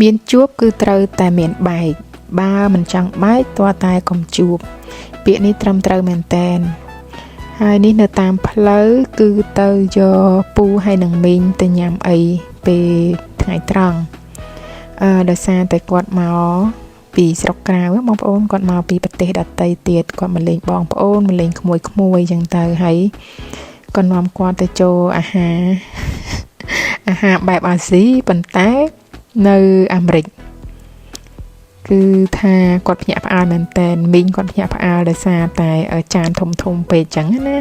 មានជួបគឺត្រូវតែមានបែកបើមិនចង់បែកតើតែកុំជួបពាក្យនេះត្រឹមត្រូវមែនតែនហើយនេះនៅតាមផ្លូវគឺទៅយកពូហើយនឹងមីងទៅញ៉ាំអីពេលថ្ងៃត្រង់ដោយសារតែគាត់មកពីស្រុកក្រៅបងប្អូនគាត់មកពីប្រទេសដទៃទៀតគាត់មកលេងបងប្អូនមកលេងក្មួយអញ្ចឹងទៅហើយគាត់នាំគាត់ទៅចូលអាហារបែបអាស៊ីប៉ុន្តែនៅអាមេរិកគឺថាគាត់ភ្ញាក់ផ្អើលមែនតែនមីងគាត់ភ្ញាក់ផ្អើលដោយសារតែចានធំពេកអញ្ចឹងណា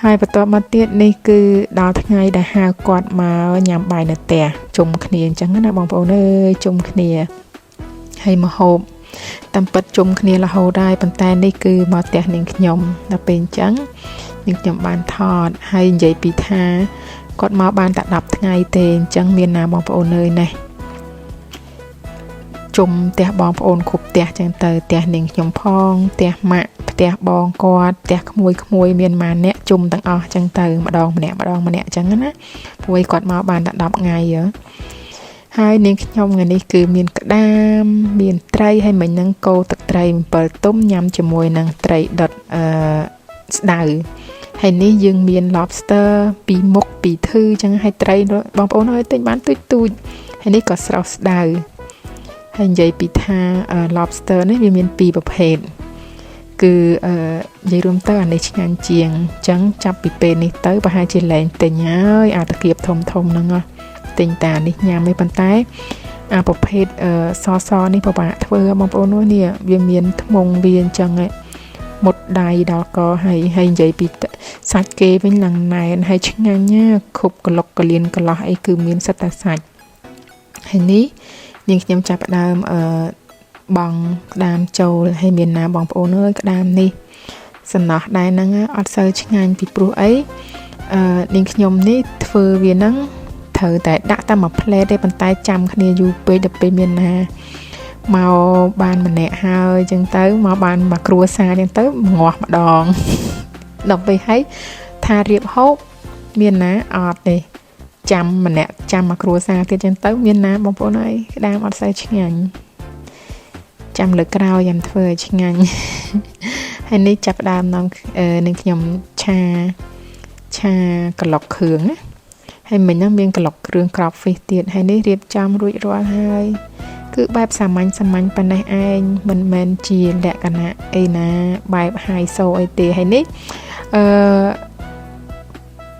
ហើយបន្ទាប់មកទៀតនេះគឺដល់ថ្ងៃដែលហៅគាត់មកញ៉ាំបាយនៅផ្ទះជុំគ្នាអញ្ចឹងណាបងប្អូនអើយជុំគ្នាហើយមកហូបតាមពិតជុំគ្នារហូតដែរប៉ុន្តែនេះគឺមកផ្ទះនាងខ្ញុំដល់ពេលអញ្ចឹងនាងខ្ញុំបានថតហើយនិយាយពីថាគាត់មកបានតែ10ថ្ងៃទេអញ្ចឹងមានណាបងប្អូនអើយណេះជុំផ្ទះបងប្អូនគ្រប់ផ្ទះចឹងទៅផ្ទះនាងខ្ញុំផងផ្ទះម៉ាក់ផ្ទះបងគាត់ផ្ទះក្មួយមានម៉ាអ្នកជុំទាំងអស់ចឹងទៅម្ដងម្នាក់ចឹងណាព្រោះគាត់មកបានតែ10ថ្ងៃហើយនាងខ្ញុំថ្ងៃនេះគឺមានក្តាមមានត្រីហើយមិញហ្នឹងកូរទឹកត្រី7ទុំញ៉ាំជាមួយនឹងត្រីដុតស្ដៅហើយនេះយើងមាន lobster 2មុខ2ធឺចឹងហើយត្រីបងប្អូនអើយទិញបានទូចហើយនេះក៏ស្រស់ស្ដៅហើយនិយាយពីថា lobster នេះវាមាន2ប្រភេទគឺនិយាយរួមទៅអានេះឆ្ងាញ់ជាងអញ្ចឹងចាប់ពីពេលនេះទៅប្រហែលជាលែងទិញហើយអាតាគៀបធំហ្នឹងទិញតានេះញ៉ាំឯប៉ុន្តែអាប្រភេទសនេះពិបាកធ្វើបងប្អូននេះវាមានថ្មងវាអញ្ចឹងមុតដៃដល់កហើយនិយាយពីសាច់គេវិញឡើងណែនហើយឆ្ងាញ់ណាខុបក្លុកកលៀនកន្លោះអីគឺមានសិតតែសាច់ហើយនេះនាងខ្ញុំចាប់ផ្ដើមបងក្តាមចូលហើយមានណាបងប្អូនអើយក្តាមនេះសំណោះដែរហ្នឹងអត់សូវឆ្ងាញ់ពីព្រោះអីនាងខ្ញុំនេះធ្វើវាហ្នឹងត្រូវតែដាក់តែមួយផ្លែទេប៉ុន្តែចាំគ្នាយូរពេកដល់ពេលមានណាមកបានម្នាក់ហើយអញ្ចឹងទៅមកបានមកគ្រួសារអញ្ចឹងទៅងាស់ម្ដងដល់ពេលហើយថារៀបហូបមានណាអត់ទេចាំម្នាក់ចាំមកគ្រួសារទៀតអញ្ចឹងទៅមានណាបងប្អូនអើយក្តាមអត់សូវឆ្ងាញ់ចាំលើក្រោយខ្ញុំធ្វើឲ្យឆ្ងាញ់ហើយនេះចាប់ដើមនឹងខ្ញុំឆាក្លុកគ្រឿងណាហើយមិញហ្នឹងមានក្លុកគ្រឿងក្របហ្វីសទៀតហើយនេះរៀបចំរួចរាល់ហើយគឺបែបសាមញ្ញប៉ុណ្ណេះឯងមិនមែនជាលក្ខណៈអីណាបែប high so អីទេហើយនេះ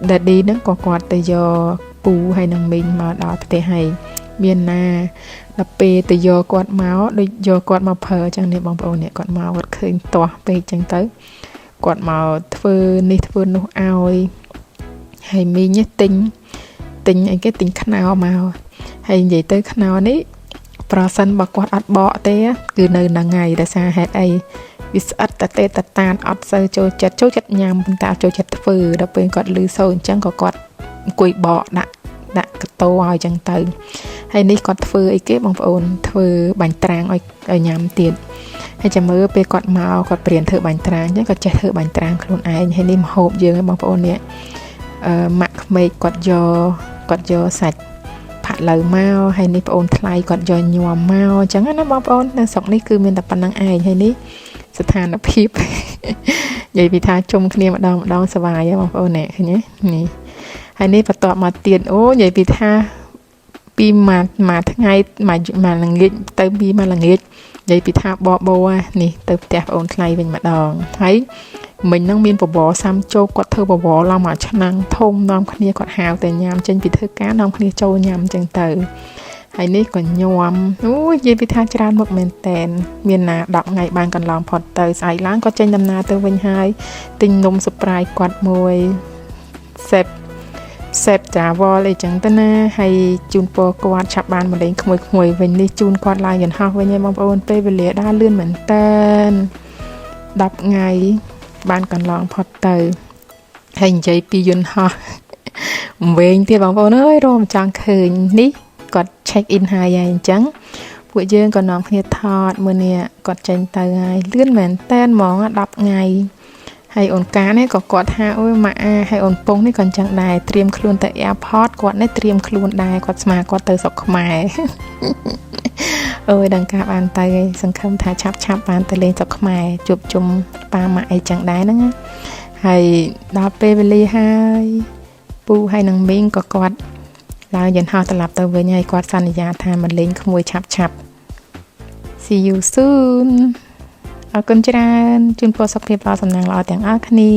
daddy ហ្នឹងក៏គាត់ទៅយកពូហើយនឹងមីងមកដល់ផ្ទះហើយមានណាដល់ពេលទៅយកគាត់មកដូចយកគាត់មកប្រើអញ្ចឹងនេះបងប្អូននេះគាត់មកគាត់ឃើញទាស់ពេកអញ្ចឹងទៅគាត់មកធ្វើនេះធ្វើនោះឲ្យហើយមីងទិញអីគេទិញខ្នោមកហើយនិយាយទៅខ្នោនេះប្រសិនបើគាត់អត់បកទេគឺនៅហ្នឹងហើយដោយសារហេតុអីវាស្អិតតែតានអត់សូវចូលចិត្តញ៉ាំប៉ុន្តែអត់ចូលចិត្តធ្វើដល់ពេលគាត់លឺសូរអញ្ចឹងក៏គាត់អង្គុយបកដាក់កតោឲ្យអញ្ចឹងទៅហើយនេះគាត់ធ្វើអីគេបងប្អូនធ្វើបាញ់ត្រាំងឲ្យញ៉ាំទៀតហើយចាំមើលពេលគាត់មកគាត់ព្រានធ្វើបាញ់ត្រាំងអញ្ចឹងគាត់ចេះធ្វើបាញ់ត្រាំងខ្លួនឯងហើយនេះម្ហូបយើងហ្នឹងបងប្អូននេះម៉ាក់ក្មេកគាត់យកសាច់ផាក់ឡូវមកហើយនេះបងអូនថ្លៃគាត់យកញ៉ាំមកអញ្ចឹងណាបងប្អូននៅស្រុកនេះគឺមានតែប៉ុណ្្នឹងឯងហើយនេះស្ថានភាពនិយាយពីថាជុំគ្នាម្ដងសប្បាយហ៎បងប្អូននេះឃើញទេនេះហើយនេះបន្ទាប់មកទៀតអូនិយាយពីថាពីមួយថ្ងៃមួយល្ងាចទៅពីមួយល្ងាចនិយាយពីថាបបោនេះទៅផ្ទះបងអូនថ្លៃវិញម្ដងហើយមិញហ្នឹងមានបបរសាំជោគគាត់ធ្វើបបរឡើងមកឆ្នាំងធំនាំគ្នាគាត់ហាវតែញ៉ាំចេញពីធ្វើការនាំគ្នាចូលញ៉ាំអញ្ចឹងទៅហើយនេះក៏ញ៉ាំអូយនិយាយពីថាច្រើនមុខមែនតែនមានណា10ថ្ងៃបានកន្លងផុតទៅស្អែកឡើងក៏ចេញដំណើរទៅវិញហើយទិញនំស៊ឺប្រៃគាត់មួយសេពចាវលអីចឹងទៅណាហើយជូនពរគាត់ឆាប់បានមកលេងក្មួយវិញនេះជូនគាត់ឡើងយន្តហោះវិញឯងបងប្អូនពេលវេលាដើរលឿនមែនតែន10ថ្ងៃបានកន្លងផុតទៅហើយនិយាយពីយន្តហោះវិញទៀតបងប្អូនអើយរមចង់ឃើញនេះគាត់ check in ហើយអញ្ចឹងពួកយើងក៏នាំគ្នាថតមើលនេះគាត់ចេញទៅហើយលឿនមែនតែនហ្មង10ថ្ងៃ ហើយអូនកានេះក៏គាត់ថាអូយម៉ាក់អាហើយអូនពងនេះក៏ចឹងដែរត្រៀមខ្លួនទៅ airport គាត់នេះត្រៀមខ្លួនដែរគាត់ស្មាគាត់ទៅស្រុកខ្មែរអូយដល់ការបានទៅសង្ឃឹមថាឆាប់បានទៅលេងស្រុកខ្មែរជួបជុំប៉ាម៉ាក់អីចឹងដែរហ្នឹងហើយដល់ពេលវេលាហើយពូហើយនឹងមីងក៏គាត់ឡើងយន្តហោះត្រឡប់ទៅវិញហើយគាត់សន្យាថាមិនលេងក្មួយឆាប់ See you soon អរគុណច្រើនជូនពរសុខភាពល្អសំណាងល្អទាំងអស់គ្នា